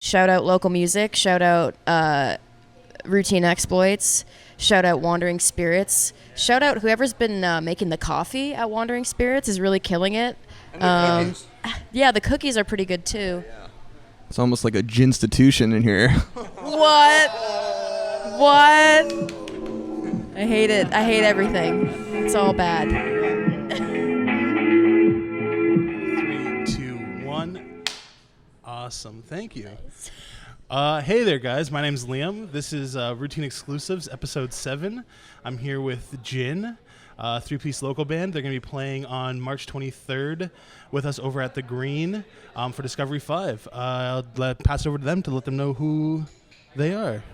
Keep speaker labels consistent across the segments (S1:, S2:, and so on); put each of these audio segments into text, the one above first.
S1: Shout out local music. Shout out Routine Exploits. Shout out Wandering Spirits. Shout out whoever's been making the coffee at Wandering Spirits is really killing it.
S2: And the cookies.
S1: Yeah, the cookies are pretty good too.
S3: Yeah. It's almost like a gin institution in here.
S1: What? What? I hate it. I hate everything. It's all bad.
S2: 3, 2, 1. Awesome. Thank you. Hey there, guys. My name's Liam. This is Routine Exclusives, Episode 7. I'm here with JIN, three-piece local band. They're going to be playing on March 23rd with us over at the Green for Discovery 5. I'll pass it over to them to let them know who they are.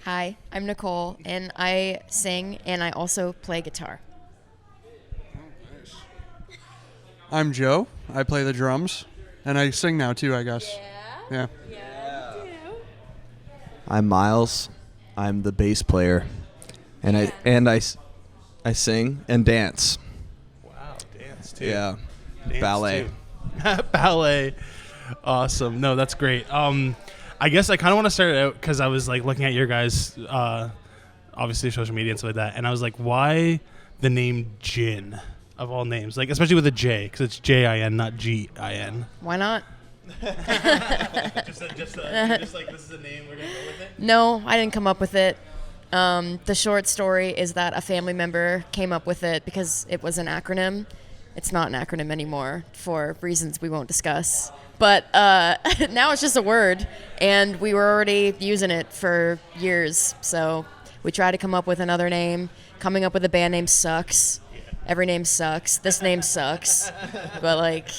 S1: Hi, I'm Nicole, and I sing, and I also play guitar.
S4: I'm Joe. I play the drums, and I sing now too, I guess. Yeah.
S3: I'm Miles. I'm the bass player, and I sing and dance.
S2: Wow, dance too.
S3: Yeah,
S2: Dance
S3: ballet.
S2: too. Ballet. Awesome. No, that's great. I guess I kind of want to start it out because I was like looking at your guys, obviously social media and stuff like that, and I was like, why the name JIN of all names? Like, especially with a J, because it's JIN, not GIN.
S1: Why not?
S2: just like this is the name we're gonna go with it.
S1: No, I didn't come up with it. The short story is that a family member came up with it because it was an acronym. It's not an acronym anymore for reasons we won't discuss. But now it's just a word, and we were already using it for years. So we tried to come up with another name. Coming up with a band name sucks. Every name sucks. This name sucks. But, like,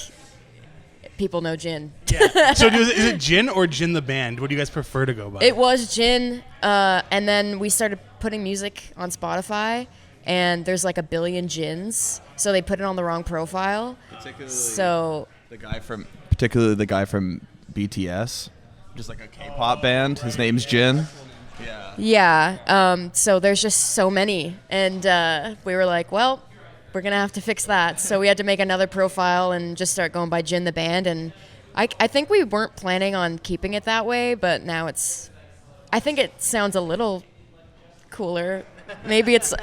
S1: people know JIN.
S2: Yeah. So is it JIN or JIN the band? What do you guys prefer to go by?
S1: It was JIN, and then we started putting music on Spotify, and there's like a billion JINs, so they put it on the wrong profile. So
S3: Particularly the guy from BTS, just like a K-pop band. His name's JIN.
S1: Yeah. So there's just so many, and we were like, well, we're gonna have to fix that. So we had to make another profile and just start going by JIN the band. And I think we weren't planning on keeping it that way, but now I think it sounds a little cooler. Maybe it's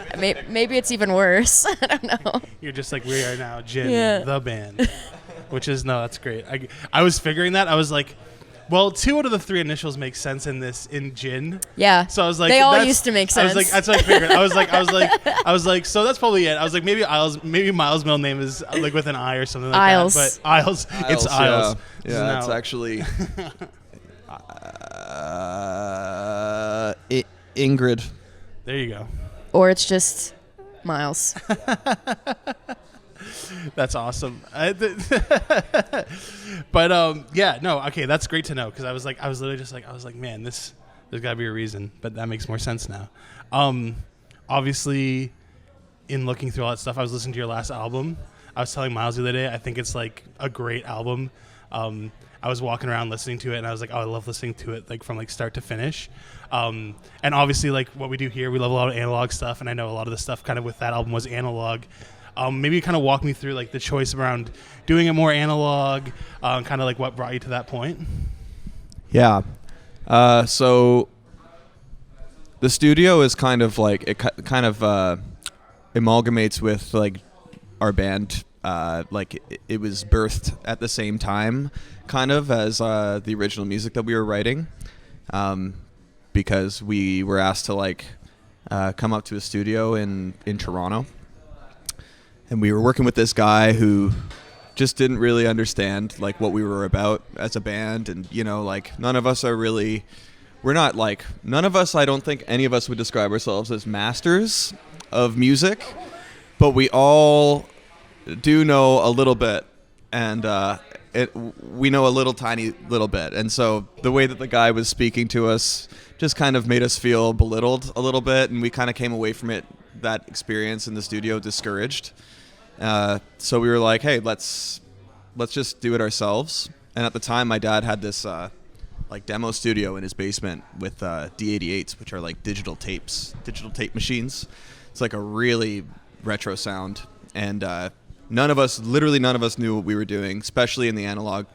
S1: even worse. I don't know.
S2: You're just like we are now, JIN the band, which is that's great. I was figuring that. I was like, well, 2 out of the 3 initials make sense in JIN.
S1: Yeah.
S2: So I was like,
S1: they all used to make sense.
S2: I was like, that's what I figured. I was like, so that's probably it. I was like, maybe Miles' middle name is like with an I or something like
S1: Isles.
S2: that. But Isles, it's Isles.
S3: Yeah, it's actually Ingrid.
S2: There you go.
S1: Or it's just Miles.
S2: That's awesome. But okay, that's great to know because I was like, man, there's got to be a reason, but that makes more sense now. Obviously, in looking through all that stuff, I was listening to your last album. I was telling Miles the other day, I think it's like a great album. I was walking around listening to it, and I was like, oh, I love listening to it, like from like start to finish. And obviously, like what we do here, we love a lot of analog stuff, and I know a lot of the stuff kind of with that album was analog. Maybe kind of walk me through like the choice around doing it more analog, kind of like what brought you to that point.
S3: Yeah. So the studio is kind of like it kind of amalgamates with like our band. Like it was birthed at the same time, kind of as the original music that we were writing, because we were asked to like come up to a studio in Toronto. And we were working with this guy who just didn't really understand like what we were about as a band, and like none of us, I don't think any of us would describe ourselves as masters of music, but we all do know a little bit, and we know a tiny little bit. And so the way that the guy was speaking to us just kind of made us feel belittled a little bit, and we kind of came away from that experience in the studio discouraged. So we were like, hey, let's just do it ourselves. And at the time, my dad had this like demo studio in his basement with D88s, which are like digital tape machines. It's like a really retro sound, and none of us knew what we were doing, especially in the analog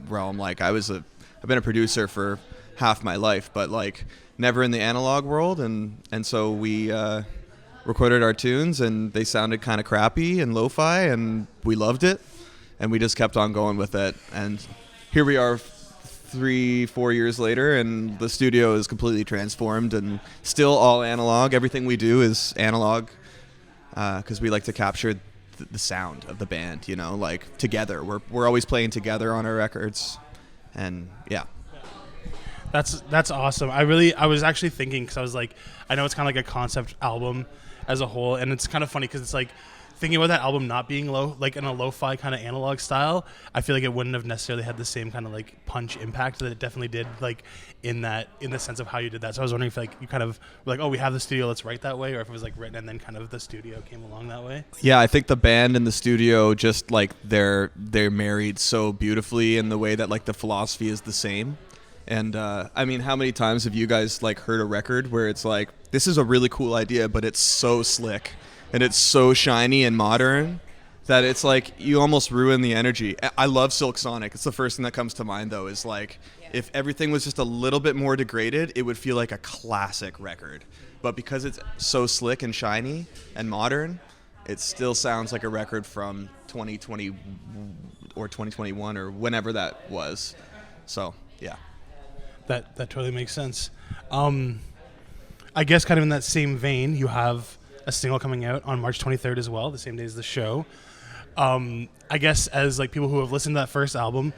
S3: realm. Like I've been a producer for half my life, but like never in the analog world, and so we recorded our tunes, and they sounded kind of crappy and lo-fi, and we loved it, and we just kept on going with it, and here we are 3-4 years later, and the studio is completely transformed and still all analog. Everything we do is analog because we like to capture the sound of the band, you know, like together. We're always playing together on our records, and yeah.
S2: That's awesome. I was actually thinking, because I was like, I know it's kind of like a concept album as a whole, and it's kind of funny because it's like thinking about that album not being like in a lo-fi kind of analog style. I feel like it wouldn't have necessarily had the same kind of like punch impact that it definitely did, like in the sense of how you did that. So I was wondering if like you kind of were like, oh, we have the studio, let's write that way, or if it was like written and then kind of the studio came along that way.
S3: Yeah, I think the band and the studio just like they're married so beautifully in the way that like the philosophy is the same. And I mean, how many times have you guys like heard a record where it's like, this is a really cool idea, but it's so slick and it's so shiny and modern that it's like you almost ruin the energy. I love Silk Sonic. It's the first thing that comes to mind, though, is like if everything was just a little bit more degraded, it would feel like a classic record. But because it's so slick and shiny and modern, it still sounds like a record from 2020 or 2021 or whenever that was. So, yeah.
S2: That totally makes sense. I guess kind of in that same vein, you have a single coming out on March 23rd as well, the same day as the show. I guess as like people who have listened to that first album,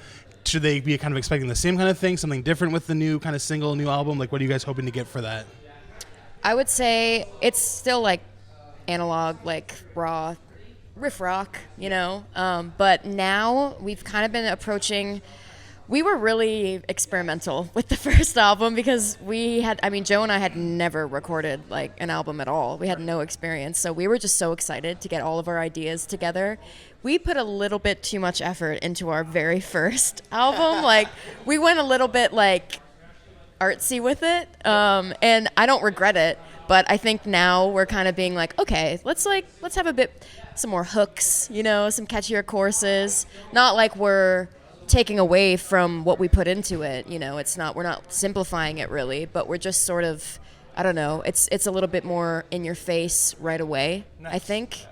S2: should they be kind of expecting the same kind of thing, something different with the new kind of single, new album? Like, what are you guys hoping to get for that?
S1: I would say it's still like analog, like raw riff rock, you know. But now we've kind of been approaching. We were really experimental with the first album because Joe and I had never recorded like an album at all. We had no experience. So we were just so excited to get all of our ideas together. We put a little bit too much effort into our very first album. Like we went a little bit like artsy with it. And I don't regret it, but I think now we're kind of being like, okay, let's have some more hooks, you know, some catchier choruses. Not like we're taking away from what we put into it, you know. We're not simplifying it really, but we're just sort of, I don't know, it's a little bit more in your face right away. Nice. I think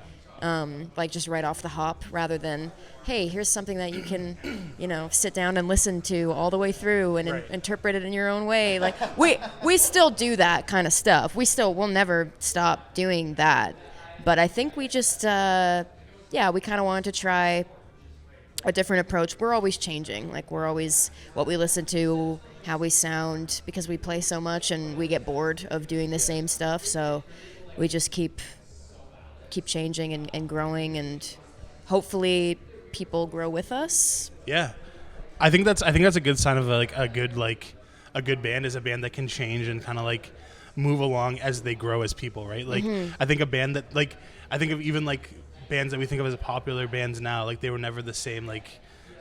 S1: like just right off the hop, rather than, hey, here's something that you can, you know, sit down and listen to all the way through and interpret it in your own way. Like we still do that kind of stuff. We'll never stop doing that, but I think we just we kind of wanted to try a different approach. We're always changing. Like we're always what we listen to, how we sound, because we play so much and we get bored of doing the same stuff. So we just keep changing and growing, and hopefully people grow with us. Yeah,
S2: I think that's a good sign of a good band is a band that can change and kind of like move along as they grow as people, right? Like I think a band that like I think of even like bands that we think of as popular bands now, like they were never the same like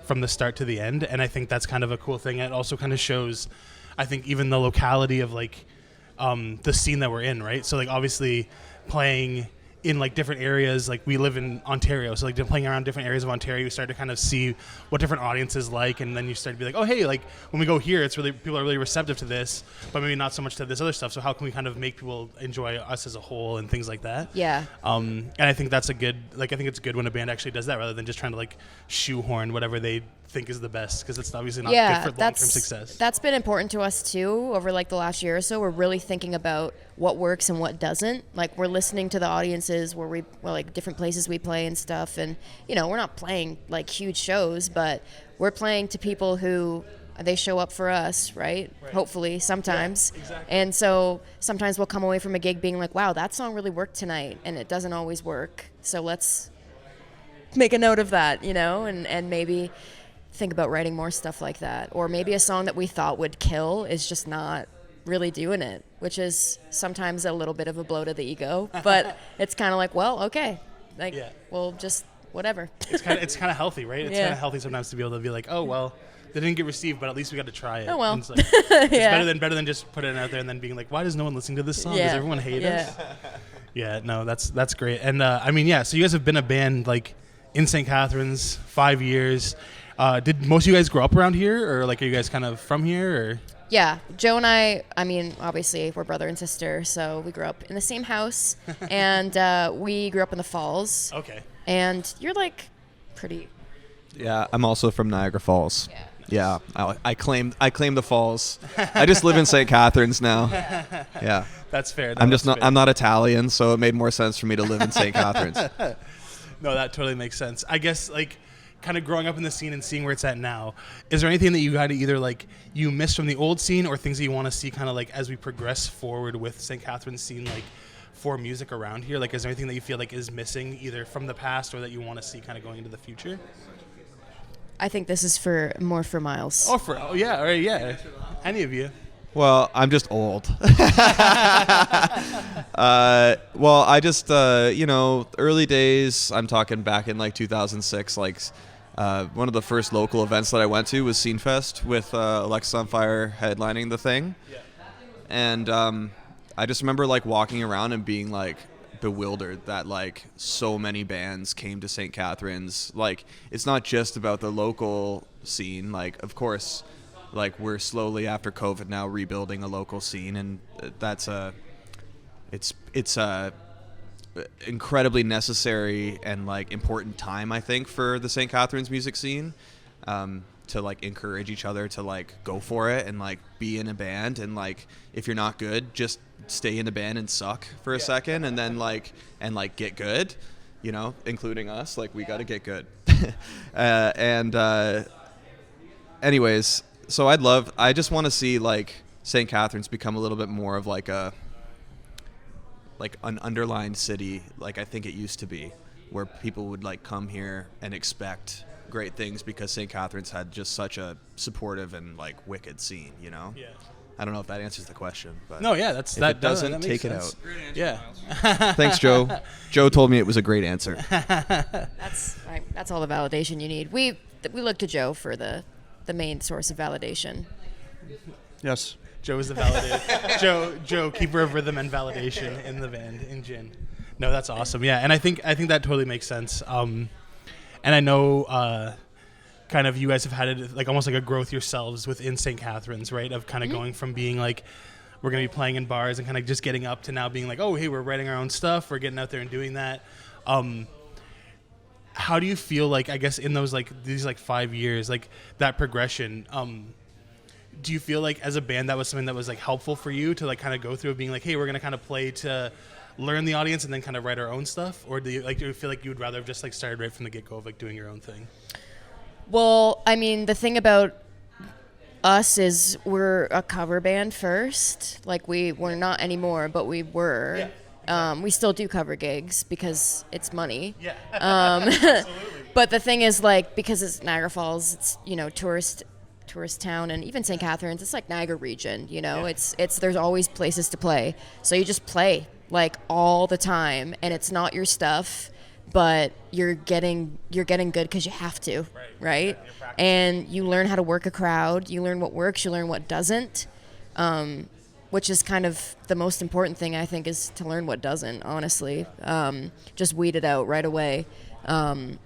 S2: from the start to the end, and I think that's kind of a cool thing. It also kind of shows, I think, even the locality of like the scene that we're in, right? So like obviously playing in like different areas, like we live in Ontario, so like playing around different areas of Ontario, you start to kind of see what different audiences like, and then you start to be like, oh hey, like when we go here, it's really, people are really receptive to this, but maybe not so much to this other stuff. So how can we kind of make people enjoy us as a whole and things like that?
S1: Yeah.
S2: And I think that's I think it's good when a band actually does that rather than just trying to like shoehorn whatever they think is the best, because it's obviously not good for long-term success.
S1: That's been important to us too over like the last year or so. We're really thinking about what works and what doesn't. Like we're listening to the audiences where like different places we play and stuff, and you know, we're not playing like huge shows, but we're playing to people who they show up for us, right? Hopefully sometimes. Yeah, exactly. And so sometimes we'll come away from a gig being like, wow, that song really worked tonight, and it doesn't always work. So let's make a note of that, you know, and maybe think about writing more stuff like that. Or maybe a song that we thought would kill is just not really doing it, which is sometimes a little bit of a blow to the ego, but it's kind of like, well, okay, like we'll just whatever.
S2: It's kind of healthy, right? It's kind of healthy sometimes to be able to be like, oh well, they didn't get received, but at least we got to try it.
S1: Oh well.
S2: It's, like, it's better than just putting it out there and then being like, why does no one listen to this song? Does everyone hate us? Yeah, no, that's great. And I mean, so you guys have been a band like in St. Catharines 5 years. Did most of you guys grow up around here, or like are you guys kind of from here? Or
S1: Yeah, Joe and I mean, obviously we're brother and sister, so we grew up in the same house, and we grew up in the Falls.
S2: okay,
S1: And you're like pretty.
S3: Yeah, I'm also from Niagara Falls.
S1: Yeah.
S3: Yeah, I claim the Falls. I just live in St. Catharines now. Yeah,
S2: that's fair.
S3: I'm not Italian, so it made more sense for me to live in St. Catharines.
S2: No, that totally makes sense. I guess like kind of growing up in the scene and seeing where it's at now, is there anything that you got to either like you miss from the old scene or things that you want to see kind of like as we progress forward with St. Catharines scene, like for music around here? Like, is there anything that you feel like is missing either from the past or that you want to see kind of going into the future?
S1: I think this is more for Miles.
S2: Oh yeah, all right, yeah. Any of you?
S3: Well, I'm just old. Well, I just, early days, I'm talking back in like 2006, like one of the first local events that I went to was Scene Fest with Alexis on Fire headlining the thing.
S2: Yeah.
S3: And I just remember like walking around and being like bewildered that like so many bands came to St. Catharines. Like, it's not just about the local scene. Like, of course, like we're slowly after COVID now rebuilding a local scene, and that's it's a incredibly necessary and like important time, I think, for the St. Catharines music scene, to like encourage each other to like go for it and like be in a band, and like if you're not good, just stay in the band and suck for a second, and then like get good, including us. Like, we got to get good. Anyways, so I just want to see like St. Catharines become a little bit more of like an underlined city, like I think it used to be, where people would like come here and expect great things because St. Catharines had just such a supportive and like wicked scene, Yeah. I don't know if that answers the question, but
S2: No, yeah,
S3: if it doesn't, take it out.
S4: Great answer,
S2: Yeah.
S4: Miles.
S3: Thanks, Joe. Joe told me it was a great answer.
S1: That's all the validation you need. We look to Joe for the main source of validation.
S4: Yes.
S2: Joe is the validator. Joe, keeper of rhythm and validation in the band in JIN. No, that's awesome. Yeah, and I think that totally makes sense. And I know kind of you guys have had it like almost like a growth yourselves within St. Catharines, right? Of kind of going from being like we're going to be playing in bars and kind of just getting up to now being like, oh, hey, we're writing our own stuff. We're getting out there and doing that. How do you feel like, I guess, in those like these like 5 years, like that progression? Do you feel like as a band that was something that was like helpful for you to like kind of go through being like, hey, we're going to kind of play to learn the audience and then kind of write our own stuff? Or do you feel like you would rather have just like started right from the get-go of like doing your own thing?
S1: Well, I mean, the thing about us is we're a cover band first. Like, we're not anymore, but we were. Yeah. We still do cover gigs because it's money.
S2: Yeah. Absolutely.
S1: But the thing is, like, because it's Niagara Falls, it's, tourist town, and even St. Catharines, it's like Niagara region, Yeah. It's there's always places to play. So you just play like all the time, and it's not your stuff, but you're getting good because you have to, right? Yeah, and you learn how to work a crowd. You learn what works. You learn what doesn't, which is kind of the most important thing, I think, is to learn what doesn't, honestly. Just weed it out right away, and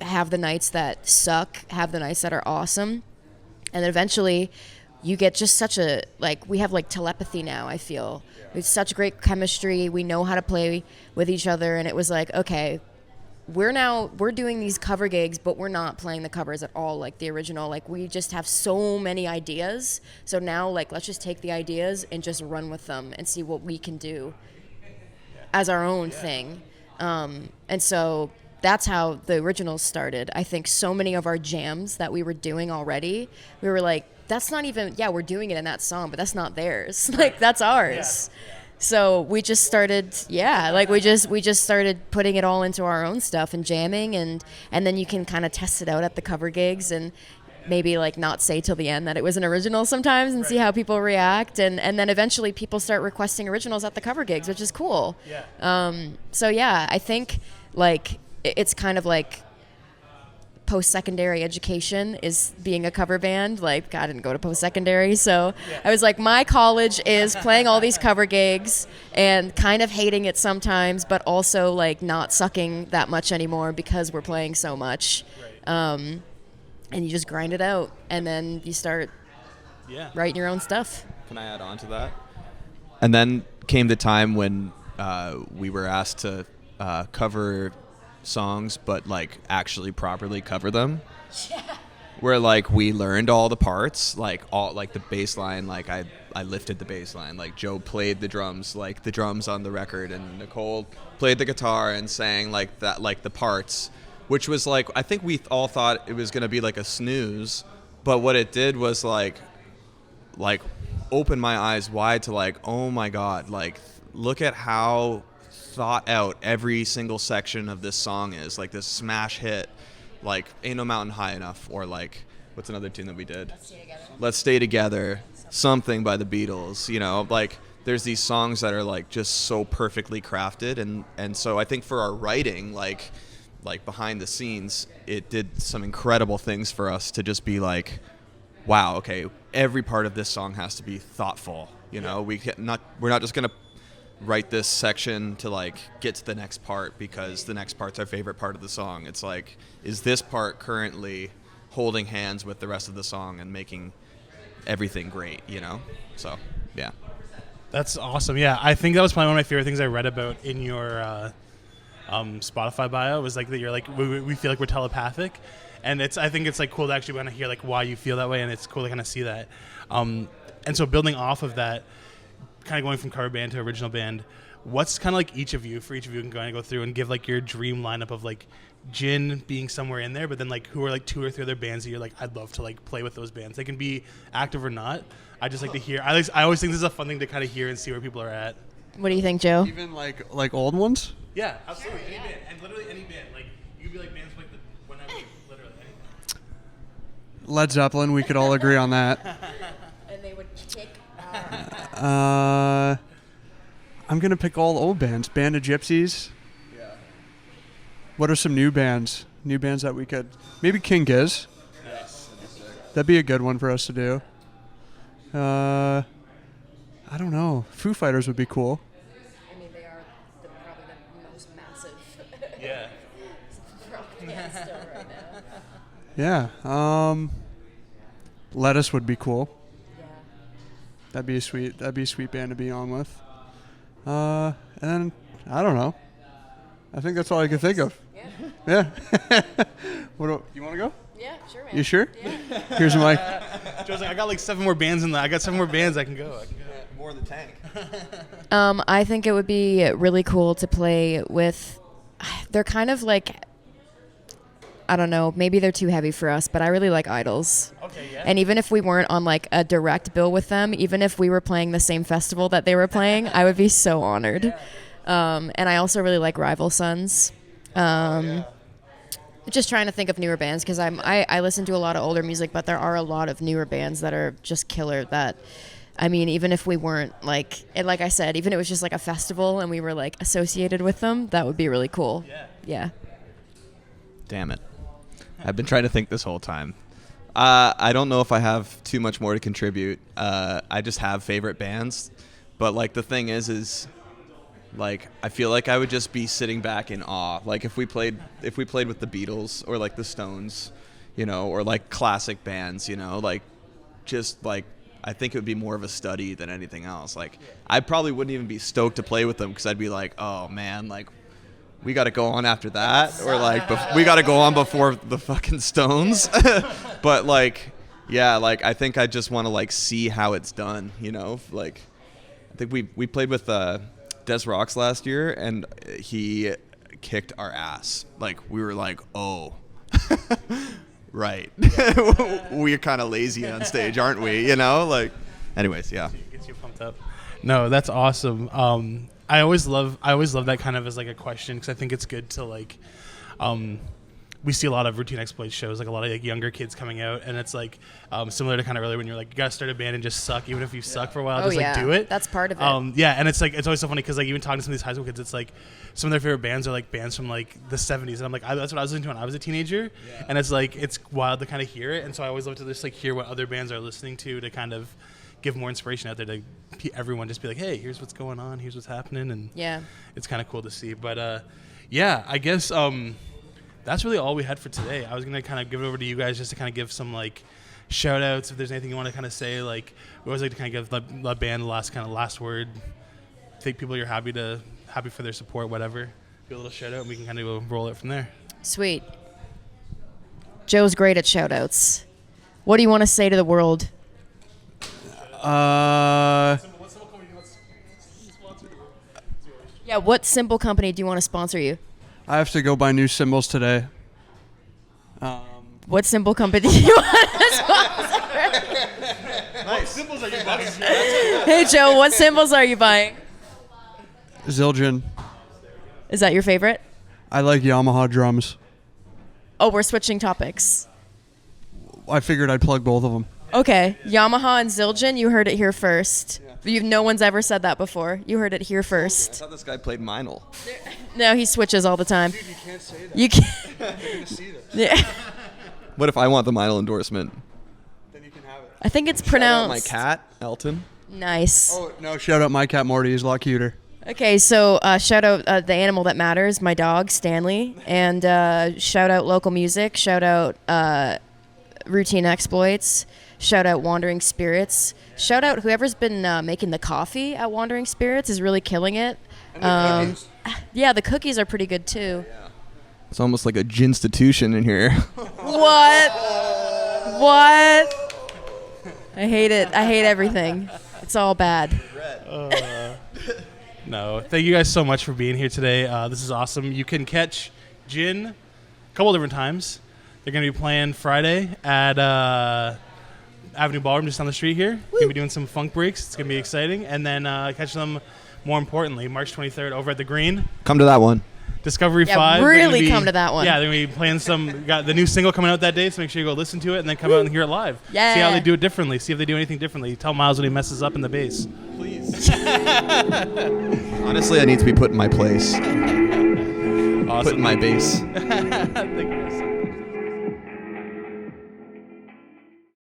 S1: have the nights that suck, have the nights that are awesome, and then eventually you get just such a, like, we have like telepathy now, I feel. We have such great chemistry. We know how to play with each other. And it was like, okay, we're doing these cover gigs, but we're not playing the covers at all like the original. Like, we just have so many ideas. So now, like, let's just take the ideas and just run with them and see what we can do as our own thing. And so that's how the originals started. I think so many of our jams that we were doing already, we were like, that's not even, we're doing it in that song, but that's not theirs. Like, that's ours. Yeah. So we just started, we just started putting it all into our own stuff and jamming, and then you can kind of test it out at the cover gigs and maybe like not say till the end that it was an original sometimes and see how people react. And then eventually people start requesting originals at the cover gigs, which is cool. Yeah. So yeah, I think like it's kind of like post-secondary education is being a cover band. Like, I didn't go to post-secondary, so I was like, my college is playing all these cover gigs and kind of hating it sometimes, but also like not sucking that much anymore because we're playing so much. and you just grind it out, and then you start writing your own stuff.
S3: Can I add on to that? And then came the time when we were asked to cover songs, but like actually properly cover them. Where like we learned all the parts, like all like the bass line, like I lifted the bass line, like Joe played the drums, like the drums on the record, and Nicole played the guitar and sang like that, like the parts, which was like, I think we all thought it was gonna be like a snooze, but what it did was like open my eyes wide to like, oh my god, like look at how thought out every single section of this song is, like this smash hit. Like Ain't No Mountain High Enough, or like what's another tune that we did? Let's Stay Together. Something by the Beatles. You know, like there's these songs that are like just so perfectly crafted, and so I think for our writing, like behind the scenes, it did some incredible things for us to just be like, wow, okay, every part of this song has to be thoughtful. You know, we're not just gonna write this section to like get to the next part because the next part's our favorite part of the song. It's like, is this part currently holding hands with the rest of the song and making everything great, you know? So yeah,
S2: that's awesome. Yeah, I think that was probably one of my favorite things I read about in your Spotify bio, was like that you're like, we feel like we're telepathic, and I think it's like cool to actually want to hear like why you feel that way, and it's cool to kind of see that. And so building off of that, kind of going from cover band to original band, what's kind of like each of you can kind of go through and give like your dream lineup of like JIN being somewhere in there, but then like who are like 2 or 3 other bands that you're like, I'd love to like play with those bands. They can be active or not. I just like to hear. I always think this is a fun thing to kind of hear and see where people are at.
S1: What do you think, Joe?
S4: Even like old ones?
S2: Yeah, absolutely. Any band, and literally any band. Like you could be like bands like whenever, literally anything.
S4: Led Zeppelin, we could all agree on that.
S1: And they would kick.
S4: I'm going to pick all old bands. Band of Gypsies.
S3: yeah.
S4: What are some new bands? New bands that we could... Maybe King Giz.
S3: Yes.
S4: That'd be a good one for us to do. I don't know. Foo Fighters would be cool.
S1: I mean, they are probably the most massive
S2: Yeah.
S1: rock band still right now.
S4: Yeah. Lettuce would be cool.
S1: Yeah.
S4: That'd be a sweet band to be on with. And I don't know. I think that's all I can think of.
S1: Yeah.
S4: Yeah. You want to go?
S1: Yeah, sure, man.
S4: You sure?
S1: Yeah.
S4: Here's my mic.
S2: Joe's like, I got like 7 more bands in there. I got 7 more bands I can go.
S3: More in the tank.
S1: I think it would be really cool to play with. They're kind of like, I don't know, maybe they're too heavy for us, but I really like Idols.
S2: Okay, yeah.
S1: And even if we weren't on like a direct bill with them, even if we were playing the same festival that they were playing, I would be so honored. And I also really like Rival Sons. Just trying to think of newer bands, because I listen to a lot of older music, but there are a lot of newer bands that are just killer. That, I mean, even if we weren't like, and like I said, even if it was just like a festival and we were like associated with them, that would be really cool. Yeah.
S3: Damn it. I've been trying to think this whole time. I don't know if I have too much more to contribute. I just have favorite bands. But like the thing is like I feel like I would just be sitting back in awe. Like if we played with the Beatles or like the Stones, you know, or like classic bands, you know, like just like I think it would be more of a study than anything else. Like I probably wouldn't even be stoked to play with them because I'd be like, oh man, like we got to go on after that, or like we got to go on before the fucking Stones. But like, yeah, like I think I just want to like see how it's done, you know. Like I think we played with Des Rocks last year, and he kicked our ass. Like we were like, oh, right, we're kind of lazy on stage, aren't we? You know, like. Anyways, yeah.
S2: Gets you pumped up. No, that's awesome. I always love that kind of as like a question, because I think it's good to like, we see a lot of routine exploit shows, like a lot of like younger kids coming out, and it's like similar to kind of earlier when you're like, you gotta start a band and just suck, even if you suck for a while, just like do it.
S1: That's part of it.
S2: Yeah, and it's like it's always so funny because like even talking to some of these high school kids, it's like some of their favorite bands are like bands from like the 70s, and I'm like, that's what I was listening to when I was a teenager, and it's like it's wild to kind of hear it, and so I always love to just like hear what other bands are listening to kind of give more inspiration out there to everyone, just be like, hey, here's what's going on, here's what's happening, and
S1: yeah,
S2: it's kind of cool to see. But yeah, I guess that's really all we had for today. I was going to kind of give it over to you guys just to kind of give some like shout outs if there's anything you want to kind of say. Like we always like to kind of give the band the last word. Think people you're happy for their support, whatever. Do a little shout out and we can kind of roll it from there.
S1: Sweet. Joe's great at shout outs. What do you want to say to the world? Yeah, what simple company do you want to sponsor you?
S4: I have to go buy new cymbals today.
S1: What simple company do you want to sponsor?
S2: What symbols are you buying?
S1: Hey, Joe, what cymbals are you buying?
S4: Zildjian.
S1: Is that your favorite?
S4: I like Yamaha drums.
S1: Oh, we're switching topics.
S4: I figured I'd plug both of them.
S1: Okay, Yamaha and Zildjian, you heard it here first. No one's ever said that before. You heard it here
S3: I
S1: first.
S3: thought this guy played Meinl.
S1: No, he switches all the time.
S4: Dude, you can't say that.
S1: You can't.
S4: They're going to see this.
S1: Yeah.
S3: What if I want the Meinl endorsement?
S4: Then you can have it.
S1: I think it's
S3: Shout out
S1: pronounced.
S3: my cat, Elton.
S1: Nice.
S4: Oh, no, shout out my cat Morty. He's a lot cuter.
S1: Okay, so shout out the animal that matters, my dog, Stanley. And shout out local music. Shout out Routine Exploits. Shout out Wandering Spirits. Shout out whoever's been making the coffee at Wandering Spirits is really killing it.
S4: And the cookies.
S1: Yeah, the cookies are pretty good too.
S3: It's almost like a JIN-stitution in here.
S1: What? What? I hate it. I hate everything. It's all bad.
S2: No, thank you guys so much for being here today. This is awesome. You can catch JIN a couple different times. They're going to be playing Friday at Avenue Ballroom just down the street here. Going to be doing some funk breaks. It's going to be exciting. And then catch them, more importantly, March 23rd over at the Green.
S3: Come to that one.
S2: Discovery
S1: Yeah,
S2: 5.
S1: really come to that one.
S2: Yeah, they're going to be playing got the new single coming out that day, so make sure you go listen to it and then come out and hear it live.
S1: Yeah.
S2: See how they do it differently. See if they do anything differently. Tell Miles when he messes up in the bass.
S3: Please. Honestly, I need to be put in my place.
S2: Awesome.
S3: Put in my base.
S2: Thank you guys so much.